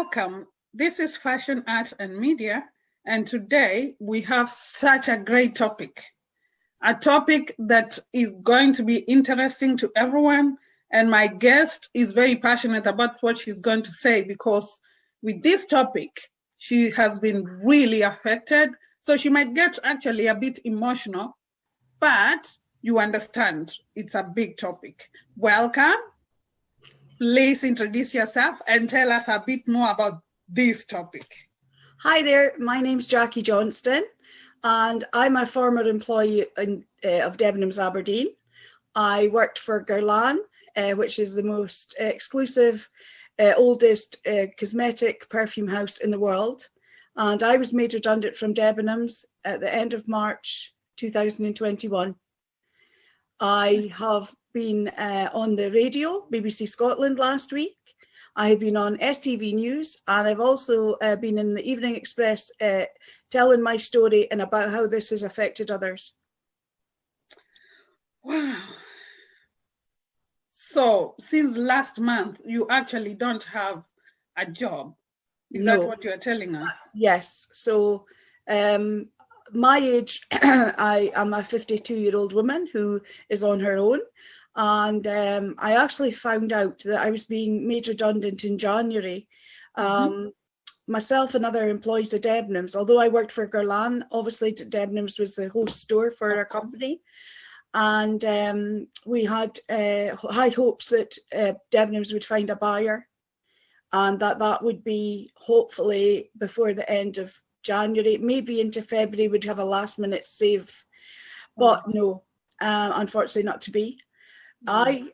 Welcome. This is Fashion, Art and Media, and today we have such a great topic. A topic that is going to be interesting to everyone, and my guest is very passionate about what she's going to say because with this topic, she has been really affected, so she might get actually a bit emotional, but you understand it's a big topic. Welcome. Please introduce yourself and tell us a bit more about this topic. Hi there, my name's Jacqui Johnston and I'm a former employee of Debenhams Aberdeen. I worked for GUERLAIN, which is the most exclusive, oldest cosmetic perfume house in the world. And I was made redundant from Debenhams at the end of March 2021. I have been on the radio, BBC Scotland last week. I have been on STV News, and I've also been in the Evening Express telling my story and about how this has affected others. Wow. So since last month, you actually don't have a job. Is that what you're telling us? Yes. So my age, I am a 52-year-old woman who is on her own. And I actually found out that I was being made redundant in January. Myself and other employees at Debenhams, although I worked for GUERLAIN, obviously Debenhams was the host store for our company. And we had high hopes that Debenhams would find a buyer and that would be hopefully before the end of January, maybe into February, we'd have a last minute save. But no, unfortunately not to be. I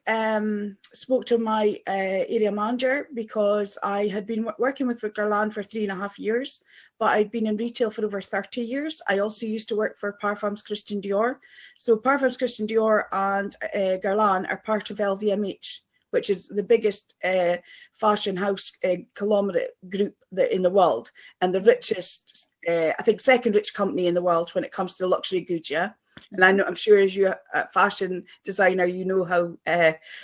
spoke to my area manager because I had been working with GUERLAIN for 3.5 years, but I'd been in retail for over 30 years. I also used to work for Parfums Christian Dior. So Parfums Christian Dior and GUERLAIN are part of LVMH, which is the biggest fashion house conglomerate group in the world and the richest, I think, second rich company in the world when it comes to luxury goods, yeah? And I'm sure as you're a fashion designer, you know how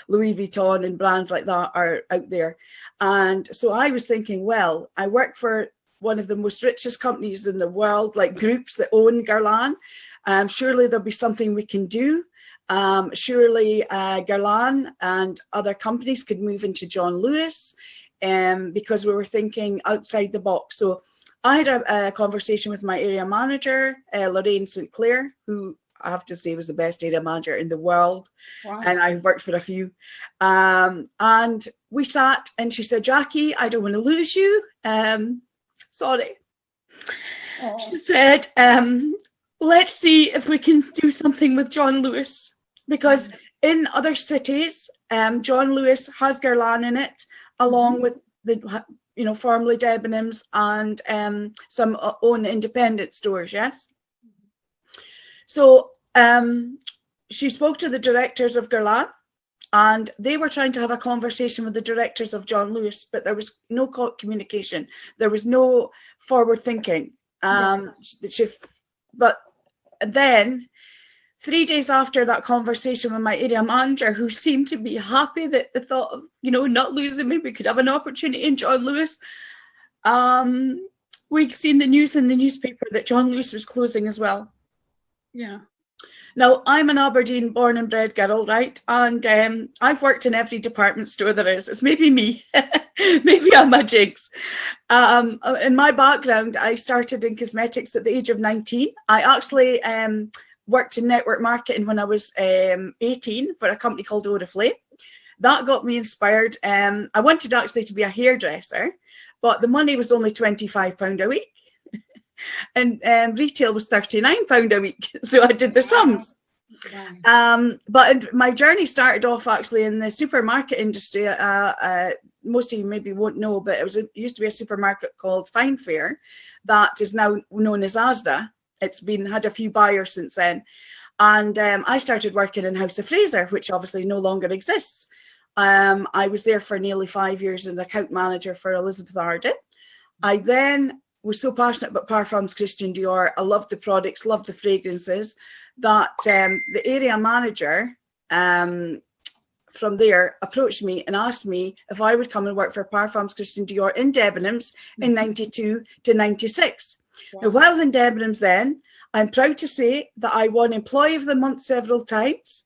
Louis Vuitton and brands like that are out there. And so I was thinking, well, I work for one of the most richest companies in the world, like groups that own GUERLAIN. Surely there'll be something we can do. Surely GUERLAIN and other companies could move into John Lewis because we were thinking outside the box. So I had a conversation with my area manager, Lorraine St. Clair, who I have to say was the best area manager in the world. Wow. And I've worked for a few. And we sat and she said, Jacqui, I don't want to lose you. Sorry. Oh. She said, let's see if we can do something with John Lewis. Because in other cities, John Lewis has GUERLAIN in it, along with the formerly Debenhams and some own independent stores, yes? So she spoke to the directors of GUERLAIN and they were trying to have a conversation with the directors of John Lewis, but there was no communication. There was no forward thinking. But then 3 days after that conversation with my area manager, who seemed to be happy that the thought of, not losing me, we could have an opportunity in John Lewis, we'd seen the news in the newspaper that John Lewis was closing as well. Yeah. Now, I'm an Aberdeen born and bred girl, right? And I've worked in every department store there is. It's maybe me. Maybe I'm a jinx. In my background, I started in cosmetics at the age of 19. I actually worked in network marketing when I was 18 for a company called Oriflame. That got me inspired. I wanted actually to be a hairdresser, but the money was only £25 a week. And retail was £39 a week. So I did the sums. But my journey started off actually in the supermarket industry. Most of you maybe won't know, but it used to be a supermarket called Fine Fair that is now known as Asda. It's had a few buyers since then. And I started working in House of Fraser, which obviously no longer exists. I was there for nearly 5 years as an account manager for Elizabeth Arden. I then was so passionate about Parfums Christian Dior. I loved the products, loved the fragrances, that the area manager from there approached me and asked me if I would come and work for Parfums Christian Dior in Debenhams in 92 to 96. Wow. Now, while in Debenhams then, I'm proud to say that I won Employee of the Month several times.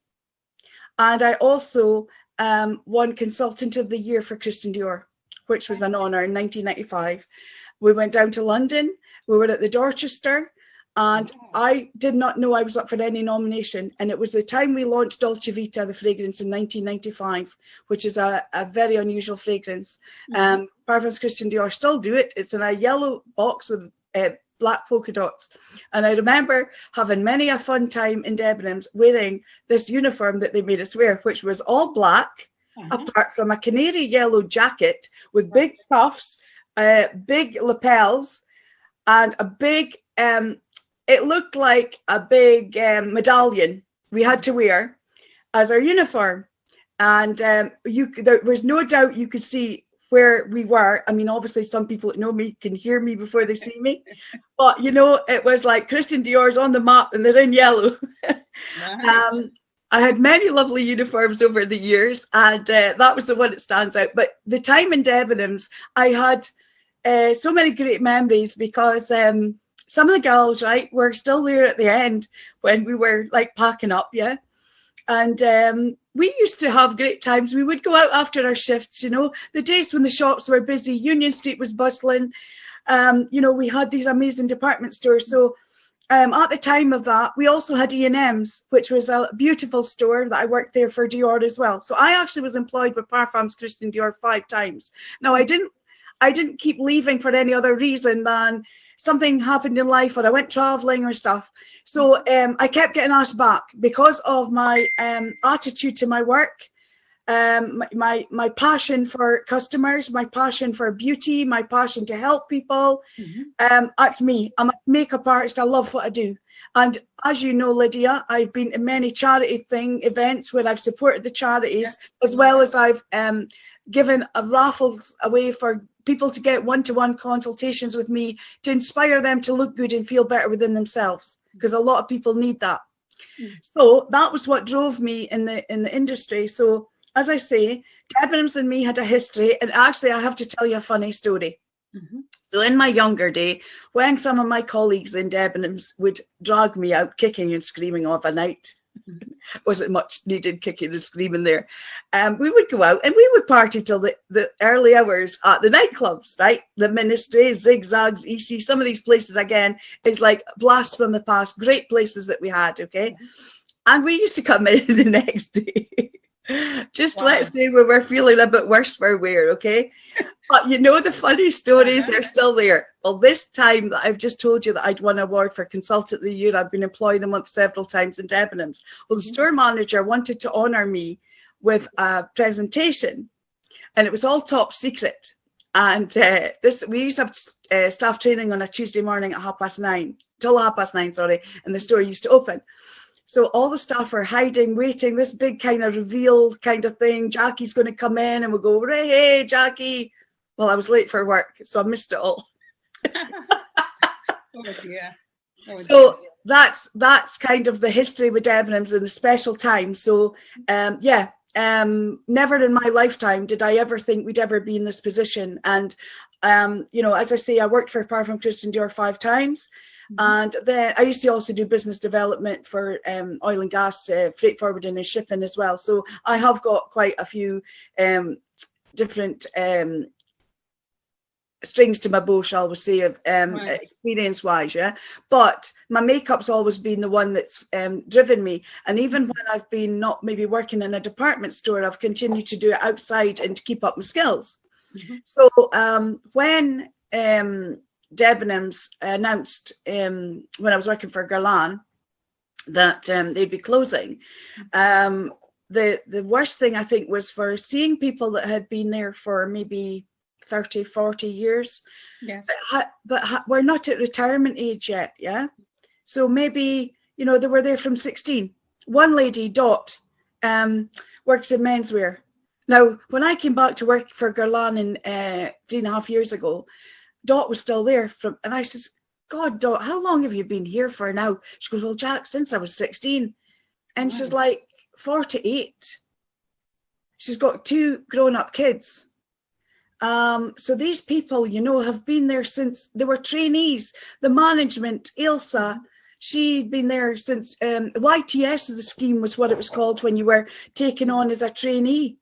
And I also won Consultant of the Year for Christian Dior, which was an honour in 1995. We went down to London. We were at the Dorchester. And I did not know I was up for any nomination. And it was the time we launched Dolce Vita, the fragrance, in 1995, which is a very unusual fragrance. Parfums Christian Dior still do it. It's in a yellow box with black polka dots. And I remember having many a fun time in Debenhams wearing this uniform that they made us wear, which was all black, apart from a canary yellow jacket with big cuffs, big lapels, and a big... it looked like a big medallion we had to wear as our uniform. And there was no doubt you could see where we were. I mean, obviously some people that know me can hear me before they see me. But, you know, it was like Christian Dior's on the map and they're in yellow. Nice. I had many lovely uniforms over the years, and that was the one that stands out. But the time in Debenhams, I had so many great memories because... some of the girls, right, were still there at the end when we were like packing up, yeah. And we used to have great times. We would go out after our shifts, you know, the days when the shops were busy, Union Street was bustling. You know, we had these amazing department stores. So at the time of that, we also had E&M's, which was a beautiful store that I worked there for Dior as well. So I actually was employed with Parfums Christian Dior 5 times. Now, I didn't keep leaving for any other reason than something happened in life or I went traveling or stuff. So I kept getting asked back because of my attitude to my work, my passion for customers, my passion for beauty, my passion to help people. That's me. I'm a makeup artist. I love what I do. And as you know, Lydia, I've been in many charity events where I've supported the charities, as well as I've given raffles away for people to get one-to-one consultations with me to inspire them to look good and feel better within themselves, because a lot of people need that. So that was what drove me in the industry. So as I say, Debenhams and me had a history, and actually I have to tell you a funny story. So in my younger day, when some of my colleagues in Debenhams would drag me out kicking and screaming of a night, wasn't much needed kicking and screaming there. We would go out and we would party till the early hours at the nightclubs, right? The Ministry, Zigzags, EC, some of these places, again, is like blasts from the past, great places that we had, okay? And we used to come in the next day. Just let's say we were feeling a bit worse for wear, okay? But you know, the funny stories are still there. Well, this time that I've just told you that I'd won an award for Consultant of the Year, I've been Employee of the Month several times in Debenhams. Well, the store manager wanted to honour me with a presentation, and it was all top secret. And we used to have staff training on a Tuesday morning at 9:30, till 9:30, sorry, and the store used to open. So all the staff are hiding, waiting, this big kind of reveal kind of thing. Jacquie's going to come in and we'll go, hey, Jacqui. Well, I was late for work, so I missed it all. Oh dear. So that's kind of the history with Debenhams and the special time. So never in my lifetime did I ever think we'd ever be in this position. And you know, as I say, I worked for Parfum Christian Dior 5 times. And then I used to also do business development for oil and gas, freight forwarding and shipping as well. So I have got quite a few different strings to my bow, shall we say, of experience-wise, yeah. But my makeup's always been the one that's driven me. And even when I've been not maybe working in a department store, I've continued to do it outside and to keep up my skills. So when Debenhams announced when I was working for GUERLAIN that they'd be closing, the worst thing I think was for seeing people that had been there for maybe 30, 40 years, but we're not at retirement age yet, yeah? So maybe, you know, they were there from 16. One lady, Dot, works in menswear. Now, when I came back to work for GUERLAIN in 3.5 years ago, Dot was still there, and I says, God, Dot, how long have you been here for now? She goes, well, Jack, since I was 16. And she's like, 48. she's got 2 grown-up kids. So these people, you know, have been there since they were trainees. The management, Ailsa, she'd been there since YTS, the scheme was what it was called when you were taken on as a trainee.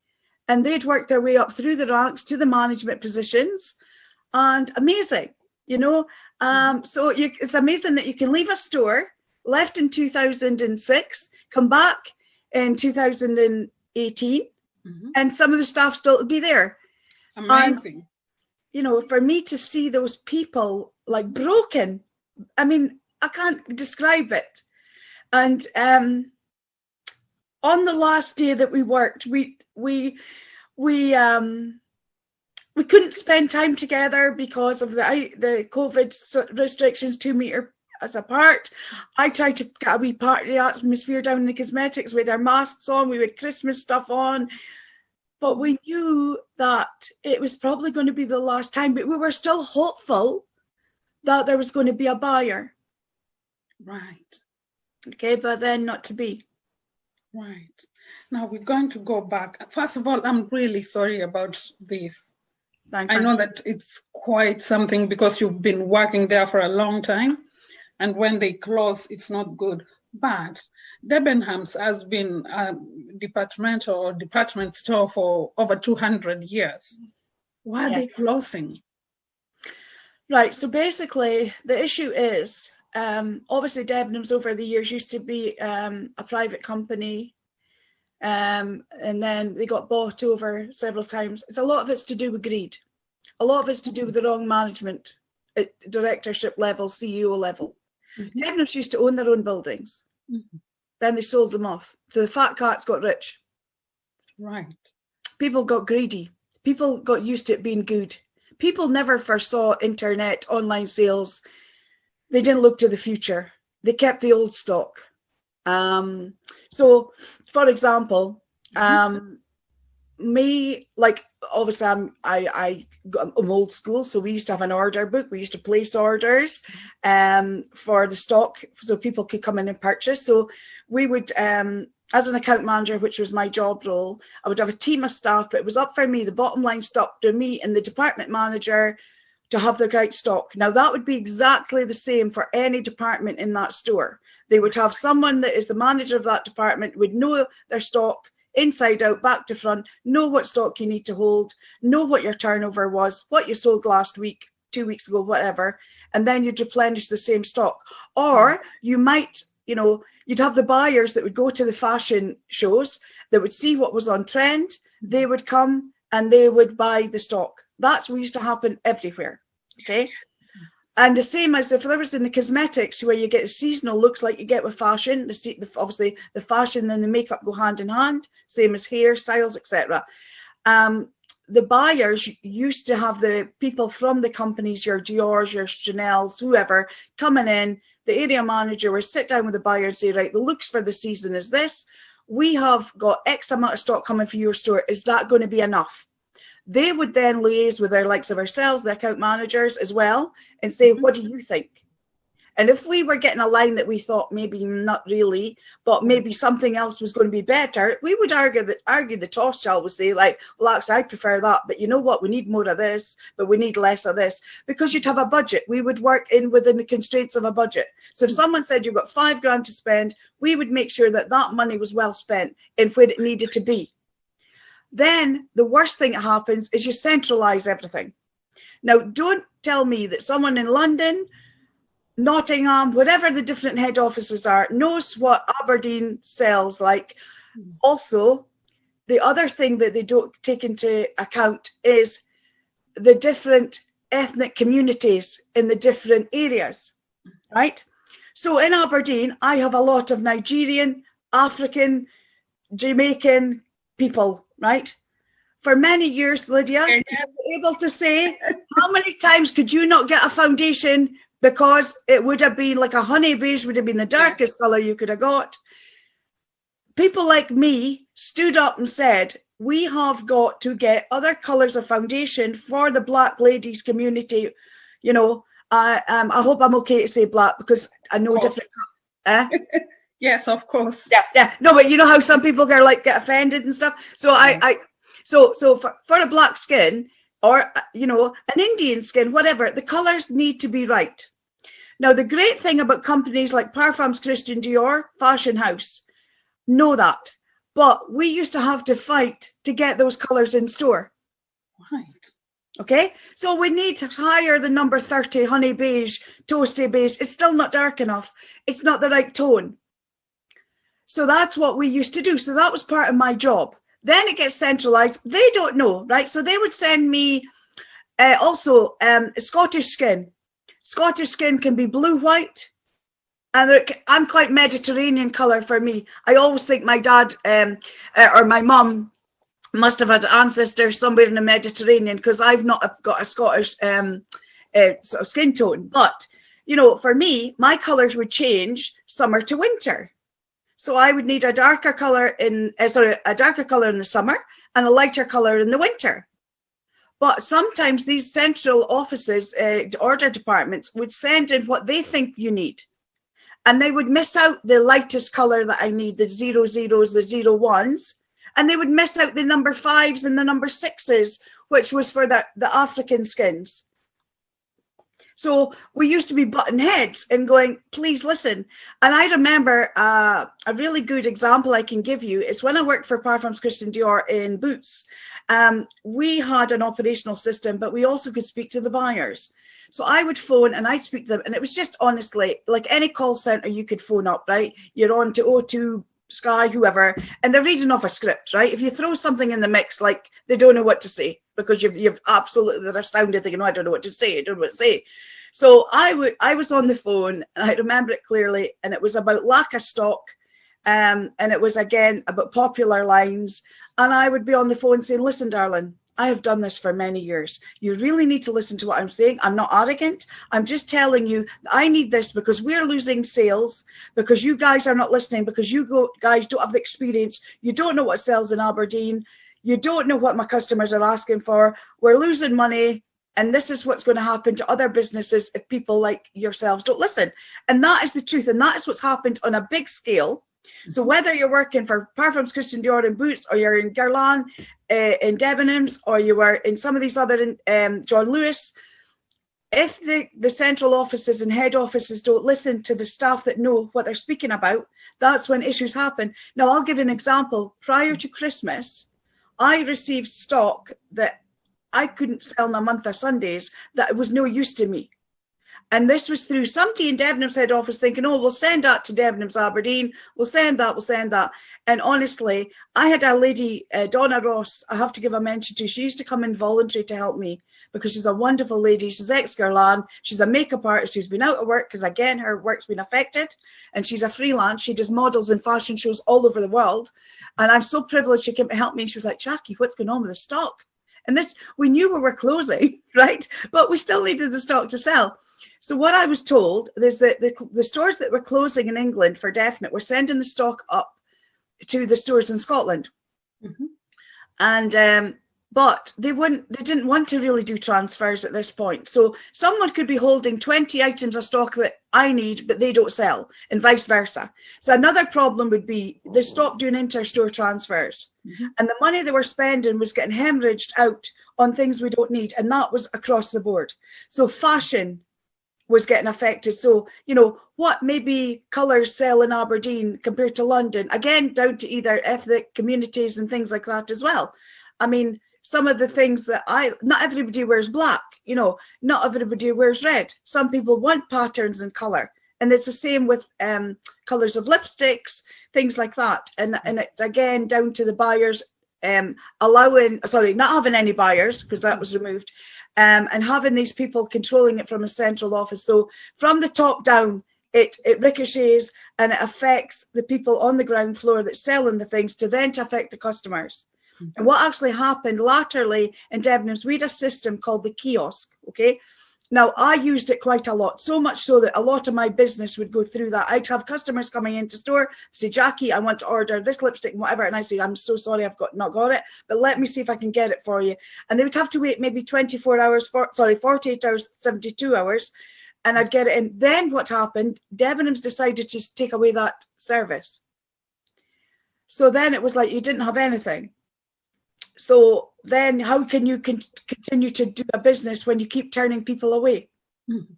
And they'd worked their way up through the ranks to the management positions. And amazing, you know. So it's amazing that you can leave a store, left in 2006, come back in 2018, and some of the staff still be there. Amazing. And, you know, for me to see those people like broken, I mean, I can't describe it. And on the last day that we worked, we couldn't spend time together because of the COVID restrictions, 2 meters apart. I tried to get a wee party atmosphere down in the cosmetics with our masks on. We had Christmas stuff on. But we knew that it was probably going to be the last time, but we were still hopeful that there was going to be a buyer. Right. Okay, but then not to be. Right. Now we're going to go back. First of all, I'm really sorry about this. I know that it's quite something because you've been working there for a long time, and when they close, it's not good. But Debenhams has been a departmental or department store for over 200 years. Why are they closing? Right. So basically, the issue is, obviously, Debenhams over the years used to be a private company, and then they got bought over several times. A lot of it's to do with greed. A lot of it's to do with the wrong management at directorship level, CEO level. Debenhams used to own their own buildings. Then they sold them off. So the fat cats got rich. Right. People got greedy. People got used to it being good. People never foresaw internet, online sales. They didn't look to the future. They kept the old stock. So, for example, me, like, obviously I'm old school, so we used to have an order book. We used to place orders for the stock so people could come in and purchase. So we would, as an account manager, which was my job role, I would have a team of staff, but it was up for me. The bottom line stopped to me and the department manager to have the right stock. Now that would be exactly the same for any department in that store. They would have someone that is the manager of that department, would know their stock inside out, back to front, know what stock you need to hold, know what your turnover was, what you sold last week, 2 weeks ago, whatever, and then you'd replenish the same stock. Or you might, you know, you'd have the buyers that would go to the fashion shows, that would see what was on trend, they would come and they would buy the stock. That's what used to happen everywhere, okay? And the same as if there was in the cosmetics where you get seasonal looks like you get with fashion, obviously the fashion and the makeup go hand in hand, same as hairstyles, etc. The buyers used to have the people from the companies, your Dior's, your Chanel's, whoever, coming in. The area manager would sit down with the buyer and say, right, the looks for the season is this. We have got X amount of stock coming for your store. Is that going to be enough? They would then liaise with their likes of ourselves, the account managers as well, and say, what do you think? And if we were getting a line that we thought maybe not really, but maybe something else was going to be better, we would argue the toss, shall we say, like, well, actually, I prefer that, but you know what? We need more of this, but we need less of this, because you'd have a budget. We would work within the constraints of a budget. So if someone said you've got £5,000 to spend, we would make sure that that money was well spent in where it needed to be. Then the worst thing that happens is you centralize everything. Now, don't tell me that someone in London, Nottingham, whatever the different head offices are, knows what Aberdeen sells like. Also, the other thing that they don't take into account is the different ethnic communities in the different areas, right? So in Aberdeen, I have a lot of Nigerian, African, Jamaican people, right? For many years, Lydia, you were able to say, how many times could you not get a foundation because it would have been like a honey beige, would have been the darkest color you could have got. People like me stood up and said, we have got to get other colors of foundation for the Black ladies community. You know, I hope I'm okay to say black because I know different. Yes, of course. Yeah. No, but you know how some people are like get offended and stuff. So I So for a black skin, or, you know, an Indian skin, whatever, the colors need to be right. Now, the great thing about companies like Parfums Christian Dior, Fashion House, know that. But we used to have to fight to get those colors in store. Right. Okay, so we need to hire the number 30 honey beige, toasty beige. It's still not dark enough. It's not the right tone. So that's what we used to do. So that was part of my job. Then it gets centralized. They don't know, right? So they would send me also Scottish skin. Scottish skin can be blue, white. And I'm quite Mediterranean color for me. I always think my dad or my mum must have had ancestors somewhere in the Mediterranean, because I've not got a Scottish sort of skin tone. But, you know, for me, my colors would change summer to winter. So I would need a darker color in, a darker color in the summer and a lighter color in the winter. But sometimes these central offices, order departments, would send in what they think you need. And they would miss out the lightest color that I need, the 00s, the 01s. And they would miss out the number 5s and the number 6s, which was for the African skins. So we used to be button heads and going, please listen. And I remember a really good example I can give you is when I worked for Parfums Christian Dior in Boots. We had an operational system, but we also could speak to the buyers. So I would phone and I'd speak to them, and it was just honestly like any call center you could phone up, right? You're on to O2, Sky, whoever, and they're reading off a script, right? If you throw something in the mix, like they don't know what to say because you've absolutely, they're astounded thinking, no, I don't know what to say, I don't know what to say. So I was on the phone, and I remember it clearly, and it was about lack of stock, and it was again about popular lines, and I would be on the phone saying, listen, darling, I have done this for many years. You really need to listen to what I'm saying. I'm not arrogant. I'm just telling you I need this because we're losing sales, because you guys are not listening, because you guys don't have the experience. You don't know what sells in Aberdeen. You don't know what my customers are asking for. We're losing money. And this is what's going to happen to other businesses if people like yourselves don't listen. And that is the truth. And that is what's happened on a big scale. So whether you're working for Parfums Christian Dior and Boots, or you're in GUERLAIN, in Debenhams, or you were in some of these other John Lewis, if the central offices and head offices don't listen to the staff that know what they're speaking about, that's when issues happen. Now, I'll give an example. Prior to Christmas, I received stock that I couldn't sell in a month of Sundays, that it was no use to me. And this was through somebody in Debenhams head office thinking, oh, we'll send that to Debenhams Aberdeen. We'll send that. And honestly, I had a lady, Donna Ross, I have to give a mention to. She used to come in voluntary to help me because she's a wonderful lady. She's ex-GUERLAIN. She's a makeup artist who's been out of work because, again, her work's been affected. And she's a freelance. She does models and fashion shows all over the world. And I'm so privileged she came to help me. And she was like, Jacqui, what's going on with the stock? And this, we knew we were closing, right? But we still needed the stock to sell. So what I was told is that the stores that were closing in England for definite were sending the stock up to the stores in Scotland. Mm-hmm. And but they didn't want to really do transfers at this point. So someone could be holding 20 items of stock that I need, but they don't sell, and vice versa. So another problem would be they stopped doing inter-store transfers. Mm-hmm. And the money they were spending was getting hemorrhaged out on things we don't need. And that was across the board. So fashion was getting affected. So, you know, what maybe colours sell in Aberdeen compared to London, again, down to either ethnic communities and things like that as well. I mean, some of the things that not everybody wears black, you know, not everybody wears red. Some people want patterns and colour. And it's the same with colours of lipsticks, things like that. And it's again down to the buyers not having any buyers, because that was removed, and having these people controlling it from a central office. So from the top down, it ricochets and it affects the people on the ground floor that's selling the things to then to affect the customers. Mm-hmm. And what actually happened latterly in Debenhams, we had a system called the kiosk, okay? Now, I used it quite a lot, so much so that a lot of my business would go through that. I'd have customers coming into store, say, Jacqui, I want to order this lipstick and whatever. And I say, I'm so sorry, I've not got it, but let me see if I can get it for you. And they would have to wait maybe 48 hours, 72 hours, and I'd get it in. Then what happened, Debenhams decided to take away that service. So then it was like you didn't have anything. So then how can you continue to do a business when you keep turning people away? Mm-hmm.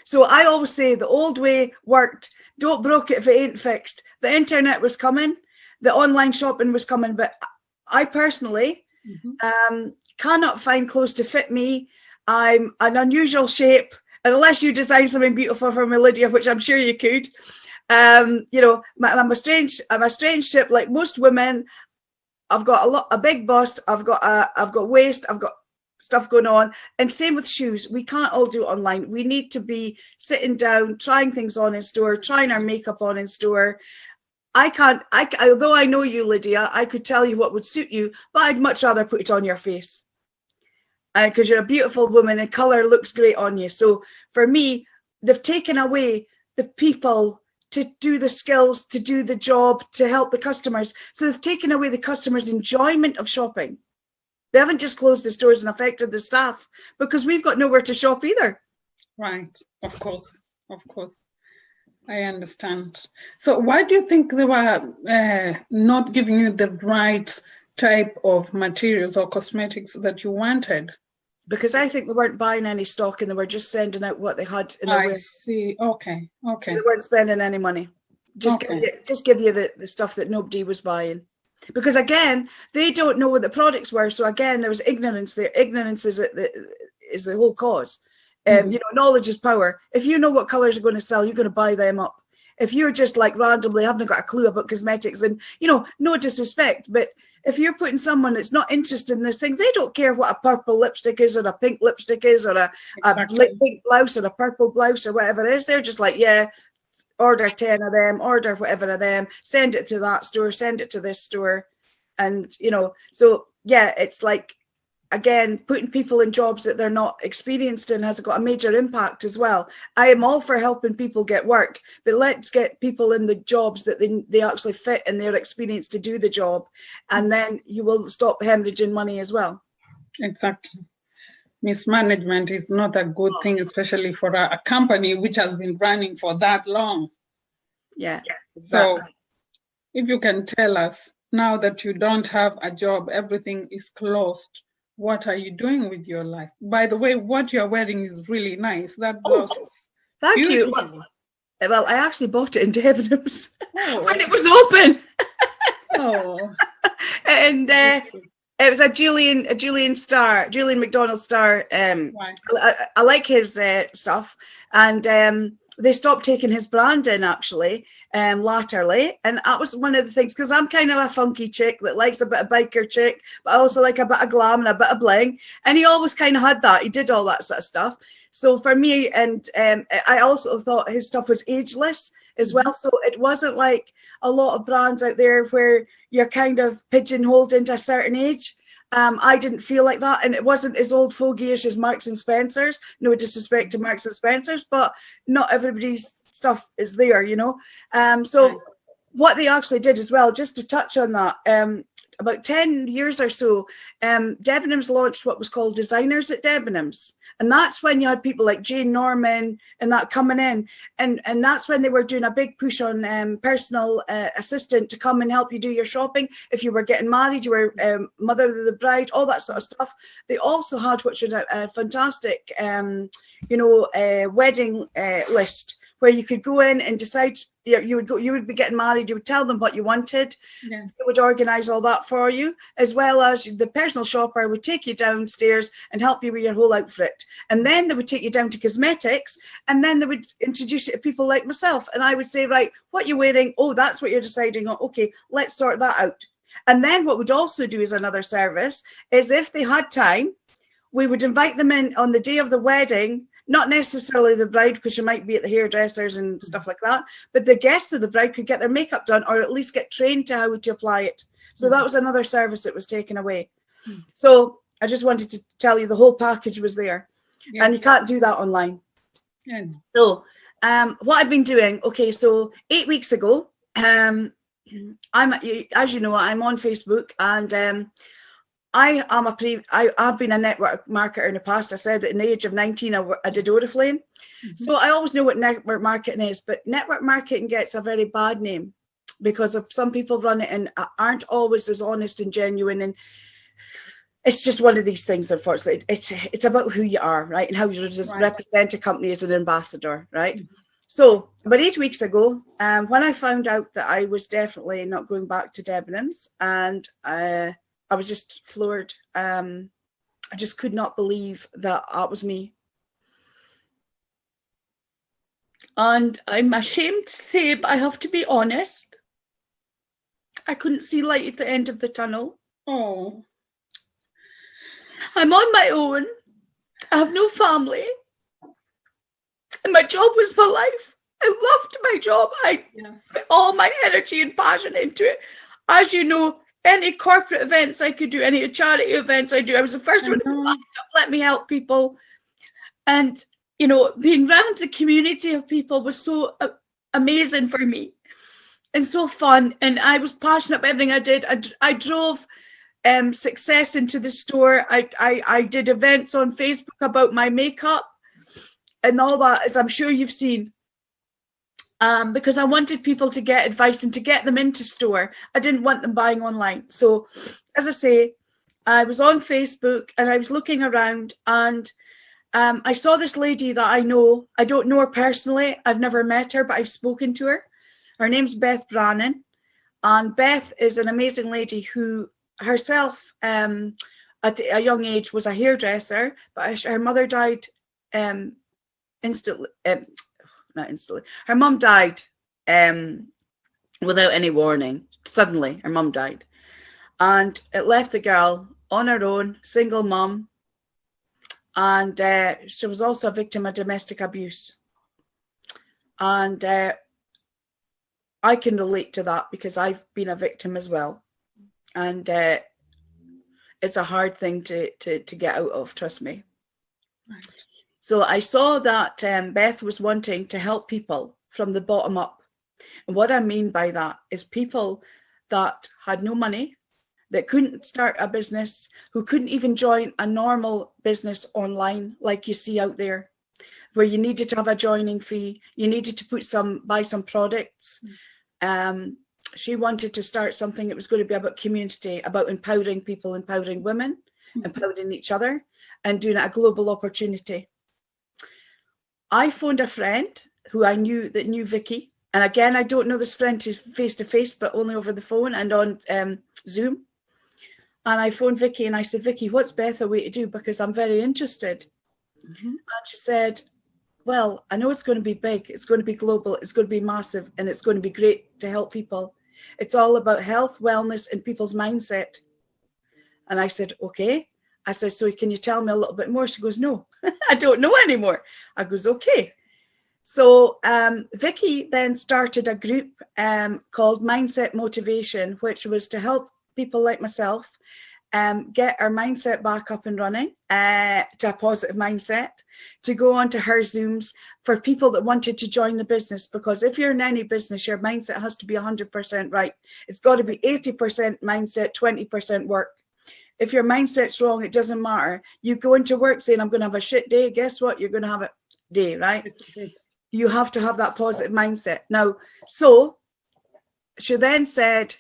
So I always say the old way worked. Don't broke it if it ain't fixed. The internet was coming, the online shopping was coming, but I personally cannot find clothes to fit me. I'm an unusual shape, and unless you design something beautiful for me, Lydia, which I'm sure you could. You know, I'm a strange shape like most women. I've got a big bust. I've got waist. I've got stuff going on, and same with shoes. We can't all do it online. We need to be sitting down, trying things on in store, trying our makeup on in store. Although I know you, Lydia, I could tell you what would suit you, but I'd much rather put it on your face because you're a beautiful woman and color looks great on you. So for me, they've taken away the people to do the skills, to do the job, to help the customers. So they've taken away the customers' enjoyment of shopping. They haven't just closed the stores and affected the staff because we've got nowhere to shop either. Right, of course. I understand. So why do you think they were not giving you the right type of materials or cosmetics that you wanted? Because I think they weren't buying any stock and they were just sending out what they had in I see. Okay. They weren't spending any money. Just give you the stuff that nobody was buying. Because again, they don't know what the products were. So again, there was ignorance there. Ignorance is the whole cause. You know, knowledge is power. If you know what colors are going to sell, you're going to buy them up. If you're just like randomly haven't got a clue about cosmetics, and you know, no disrespect, but if you're putting someone that's not interested in this thing, they don't care what a purple lipstick is or a pink lipstick is or a pink blouse or a purple blouse or whatever it is. They're just like, yeah, order 10 of them, order whatever of them, send it to that store, send it to this store. And, you know, so yeah, it's like, again, putting people in jobs that they're not experienced in has got a major impact as well. I am all for helping people get work, but let's get people in the jobs that they actually fit and they're experienced to do the job. And then you will stop hemorrhaging money as well. Exactly. Mismanagement is not a good thing, especially for a company which has been running for that long. Yeah. Exactly. So if you can tell us, now that you don't have a job, everything is closed, what are you doing with your life? By the way, what you're wearing is really nice. That blouse is beautiful. Thank you. Well, I actually bought it in Debenhams when it was open. And it was a Julian McDonald star. I like his stuff, and they stopped taking his brand in actually latterly, and that was one of the things, because I'm kind of a funky chick that likes a bit of biker chick, but I also like a bit of glam and a bit of bling, and he always kind of had that. He did all that sort of stuff. So for me, and I also thought his stuff was ageless as well. So it wasn't like a lot of brands out there where you're kind of pigeonholed into a certain age. I didn't feel like that, and it wasn't as old fogey-ish as Marks and Spencer's. No disrespect to Marks and Spencer's, but not everybody's stuff is there, you know. So what they actually did as well, just to touch on that, about 10 years or so, Debenhams launched what was called Designers at Debenhams. And that's when you had people like Jane Norman and that coming in. And that's when they were doing a big push on personal assistant to come and help you do your shopping. If you were getting married, you were mother of the bride, all that sort of stuff. They also had, which was a fantastic, wedding list where you could go in and decide. You would be getting married, you would tell them what you wanted. Yes. They would organise all that for you, as well as the personal shopper would take you downstairs and help you with your whole outfit. And then they would take you down to cosmetics, and then they would introduce you to people like myself. And I would say, right, what you're wearing, oh, that's what you're deciding on. Okay, let's sort that out. And then what we'd also do as another service is, if they had time, we would invite them in on the day of the wedding. Not necessarily the bride, because she might be at the hairdressers and stuff like that, but the guests of the bride could get their makeup done, or at least get trained to how to apply it. So that was another service that was taken away. So I just wanted to tell you the whole package was there. Yes. And you can't do that online. Yeah. So what I've been doing, okay, so 8 weeks ago, as you know, I'm on Facebook, and I've been a network marketer in the past. I said that in the age of 19, I did Oriflame. So I always know what network marketing is, but network marketing gets a very bad name because of some people run it and aren't always as honest and genuine. And it's just one of these things, unfortunately. It's about who you are, right? And how you just represent a company as an ambassador, right? So about 8 weeks ago, when I found out that I was definitely not going back to Debenhams, and I was just floored. I just could not believe that that was me. And I'm ashamed to say, but I have to be honest, I couldn't see light at the end of the tunnel. Oh. I'm on my own. I have no family. And my job was my life. I loved my job. I put all my energy and passion into it. As you know, any corporate events I could do, any charity events I do, I was the first one to let me help people. And, you know, being around the community of people was so amazing for me and so fun. And I was passionate about everything I did. I drove success into the store. I did events on Facebook about my makeup and all that, as I'm sure you've seen. Because I wanted people to get advice and to get them into store. I didn't want them buying online. So, as I say, I was on Facebook and I was looking around, and I saw this lady that I know. I don't know her personally. I've never met her, but I've spoken to her. Her name's Beth Brannan. And Beth is an amazing lady who herself, at a young age, was a hairdresser, but her mother died instantly. Not instantly. Her mum died without any warning. Suddenly, her mum died. And it left the girl on her own, single mum. And she was also a victim of domestic abuse. And I can relate to that because I've been a victim as well. And it's a hard thing to get out of, trust me. Right. So I saw that Beth was wanting to help people from the bottom up. And what I mean by that is people that had no money, that couldn't start a business, who couldn't even join a normal business online like you see out there, where you needed to have a joining fee, you needed to buy some products. She wanted to start something that was going to be about community, about empowering people, empowering women, empowering each other, and doing it a global opportunity. I phoned a friend who I knew that knew Vicky. And again, I don't know this friend face to face, but only over the phone and on Zoom. And I phoned Vicky and I said, Vicky, what's Beth a way to do? Because I'm very interested. And she said, well, I know it's going to be big. It's going to be global. It's going to be massive. And it's going to be great to help people. It's all about health, wellness, and people's mindset. And I said, okay. I said, so can you tell me a little bit more? She goes, no, I don't know anymore. I goes, okay. So Vicky then started a group called Mindset Motivation, which was to help people like myself get our mindset back up and running, to a positive mindset, to go on to her Zooms for people that wanted to join the business. Because if you're in any business, your mindset has to be 100% right. It's got to be 80% mindset, 20% work. If your mindset's wrong, it doesn't matter. You go into work saying, I'm going to have a shit day. Guess what? You're going to have a day, right? You have to have that positive mindset. Now, so she then said,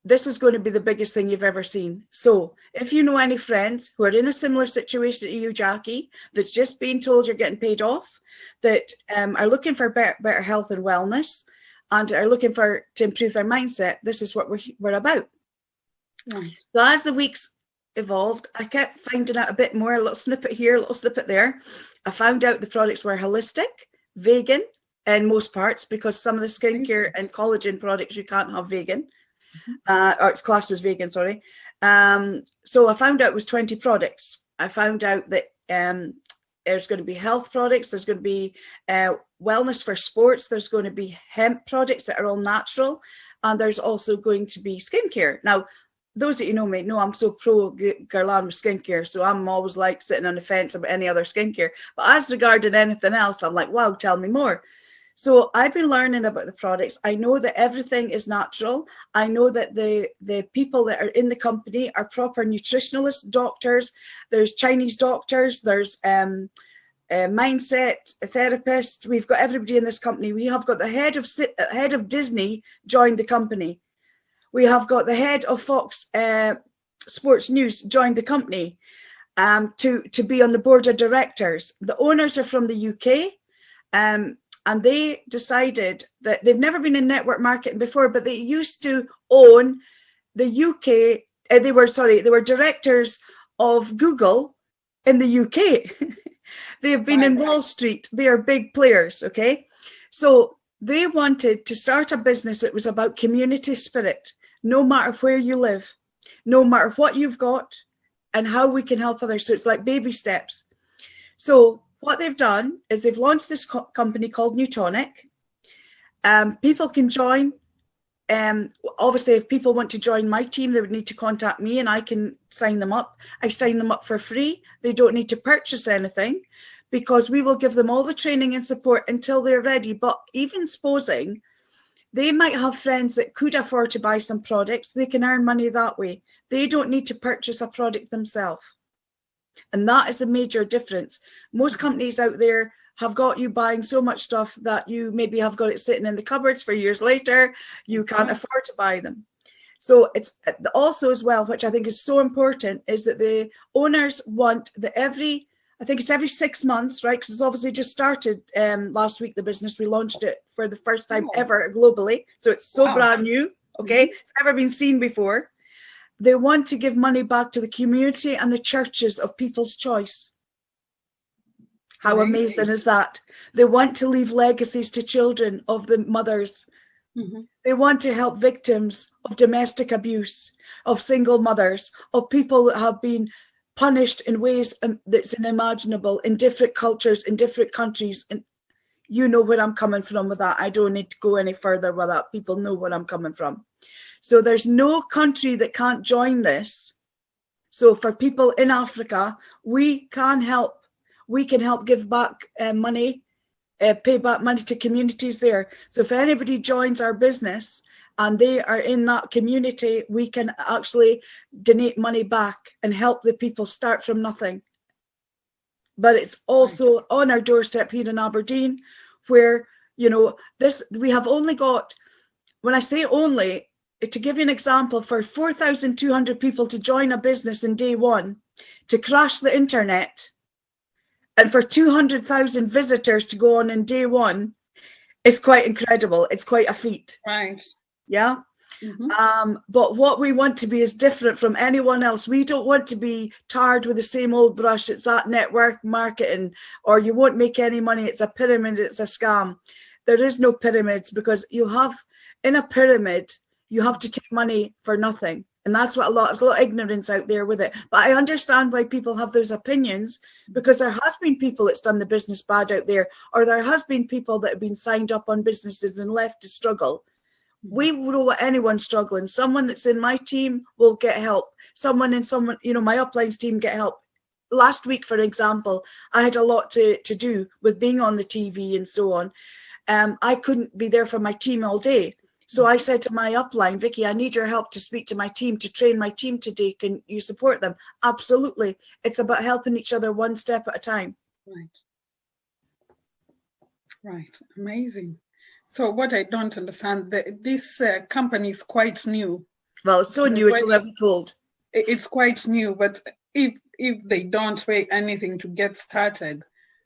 this is going to be the biggest thing you've ever seen. So if you know any friends who are in a similar situation to you, Jacqui, that's just been told you're getting paid off, that are looking for better health and wellness, and are looking to improve their mindset, this is what we're about. Nice. So as the weeks evolved, I kept finding out a bit more, a little snippet here, a little snippet there. I found out the products were holistic, vegan in most parts, because some of the skincare and collagen products you can't have vegan, or it's classed as vegan, sorry. So I found out it was 20 products. I found out that there's going to be health products, there's going to be wellness for sports, there's going to be hemp products that are all natural, and there's also going to be skincare. Now, those that you know me know I'm so pro Guerlain with skincare, so I'm always like sitting on the fence about any other skincare. But as regarding anything else, I'm like, wow, tell me more. So I've been learning about the products. I know that everything is natural. I know that the people that are in the company are proper nutritionalists, doctors. There's Chinese doctors. There's mindset therapists. We've got everybody in this company. We have got the head of Disney joined the company. We have got the head of Fox Sports News joined the company to be on the board of directors. The owners are from the UK, and they decided that they've never been in network marketing before, but they used to own the UK. They were directors of Google in the UK. They have been in Wall Street. They are big players. Okay, so they wanted to start a business that was about community spirit, no matter where you live, no matter what you've got, and how we can help others. So it's like baby steps. So what they've done is they've launched this company called Newtonic. People can join. Obviously, if people want to join my team, they would need to contact me and I can sign them up. I sign them up for free. They don't need to purchase anything because we will give them all the training and support until they're ready. But even supposing they might have friends that could afford to buy some products, they can earn money that way. They don't need to purchase a product themselves. And that is a major difference. Most companies out there have got you buying so much stuff that you maybe have got it sitting in the cupboards for years later. You can't afford to buy them. So it's also as well, which I think is so important, is that the owners want that every 6 months, right? Because it's obviously just started last week, the business. We launched it for the first time ever globally. So it's so brand new, okay? It's never been seen before. They want to give money back to the community and the churches of people's choice. How amazing is that? They want to leave legacies to children of the mothers. They want to help victims of domestic abuse, of single mothers, of people that have been punished in ways that's unimaginable in different cultures, in different countries. And you know where I'm coming from with that. I don't need to go any further with that. People know where I'm coming from. So there's no country that can't join this. So for people in Africa, we can help. We can help give back money, pay back money to communities there. So if anybody joins our business and they are in that community, we can actually donate money back and help the people start from nothing. But it's also on our doorstep here in Aberdeen, where, you know, we have only got, when I say only, to give you an example, for 4,200 people to join a business in day one, to crash the internet, and for 200,000 visitors to go on in day one, is quite incredible. It's quite a feat. Right. Yeah. But what we want to be is different from anyone else. We don't want to be tarred with the same old brush. It's that network marketing, or you won't make any money. It's a pyramid. It's a scam. There is no pyramids, because in a pyramid, you have to take money for nothing. And that's what there's a lot of ignorance out there with it. But I understand why people have those opinions, because there has been people that's done the business bad out there, or there has been people that have been signed up on businesses and left to struggle. We know what anyone's struggling. Someone that's in my team will get help. Someone, my uplines team get help. Last week, for example, I had a lot to do with being on the TV and so on. I couldn't be there for my team all day. So I said to my upline, Vicky, I need your help to speak to my team, to train my team today. Can you support them? Absolutely. It's about helping each other one step at a time. Right. Amazing. So what I don't understand, this company is quite new. Well, it's so new, it's never told. It's quite new, but if they don't pay anything to get started,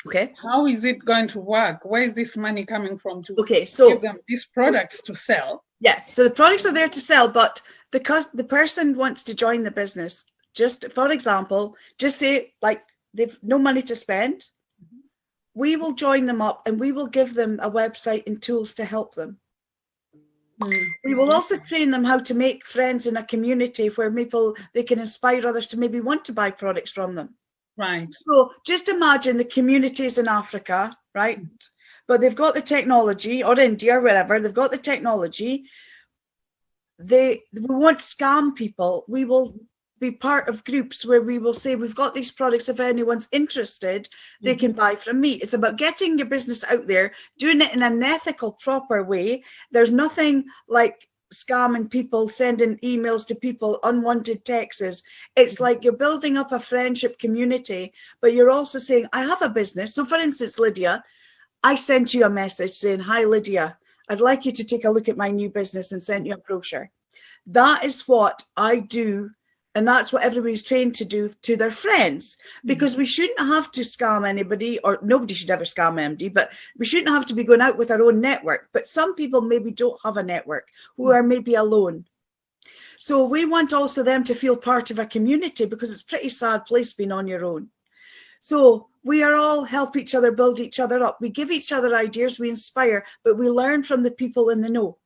okay, how is it going to work? Where is this money coming from to so give them these products to sell? Yeah, so the products are there to sell, but the person wants to join the business. Just for example, just say like they've no money to spend. We will join them up and we will give them a website and tools to help them. We will also train them how to make friends in a community where they can inspire others to maybe want to buy products from them. Right. So just imagine the communities in Africa, right? But they've got the technology, or India, or wherever, they've got the technology. We won't scam people. We will be part of groups where we will say, we've got these products. If anyone's interested, they can buy from me. It's about getting your business out there, doing it in an ethical, proper way. There's nothing like scamming people, sending emails to people, unwanted texts. It's like you're building up a friendship community, but you're also saying, I have a business. So for instance, Lydia, I sent you a message saying, hi, Lydia, I'd like you to take a look at my new business and sent you a brochure. That is what I do And that's what everybody's trained to do to their friends, because we shouldn't have to scam anybody, or nobody should ever scam anybody, but we shouldn't have to be going out with our own network. But some people maybe don't have a network, who are maybe alone. So we want also them to feel part of a community, because it's a pretty sad place being on your own. So we are all help each other, build each other up. We give each other ideas, we inspire, but we learn from the people in the know.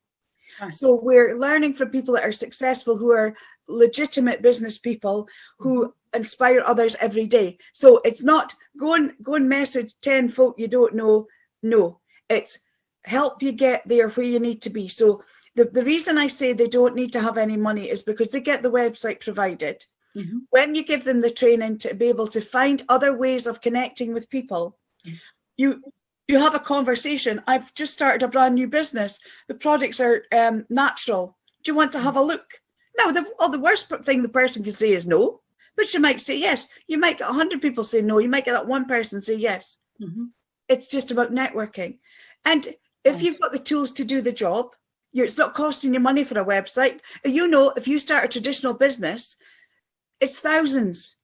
So we're learning from people that are successful, who are legitimate business people, who inspire others every day. So it's not go and message 10 folk you don't know. No, it's help you get there where you need to be. So the reason I say they don't need to have any money is because they get the website provided. When you give them the training to be able to find other ways of connecting with people, you have a conversation. I've just started a brand new business. The products are natural. Do you want to have a look? Now, the worst thing the person can say is no, but she might say yes. You might get 100 people say no. You might get that one person say yes. It's just about networking. And if you've got the tools to do the job, it's not costing you money for a website. You know, if you start a traditional business, it's thousands.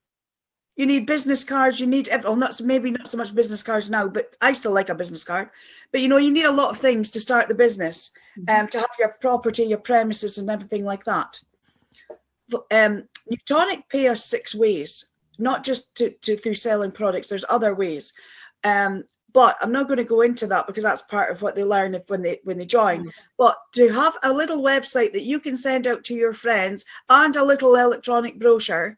You need business cards, you need, well, maybe not so much business cards now, but I still like a business card. But, you know, you need a lot of things to start the business, to have your property, your premises and everything like that. Newtonic pay us 6 ways, not just through selling products. There's other ways. But I'm not going to go into that because that's part of what they learn when they join. But to have a little website that you can send out to your friends and a little electronic brochure,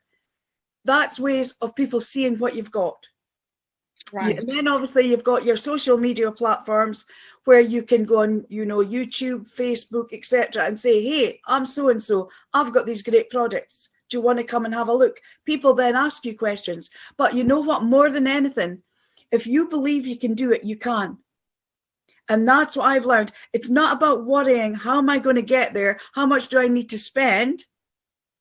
that's ways of people seeing what you've got. Right. And then obviously you've got your social media platforms where you can go on, you know, YouTube, Facebook, etc., and say, hey, I'm so-and-so, I've got these great products. Do you want to come and have a look? People then ask you questions. But you know what, more than anything, if you believe you can do it, you can. And that's what I've learned. It's not about worrying, how am I going to get there? How much do I need to spend?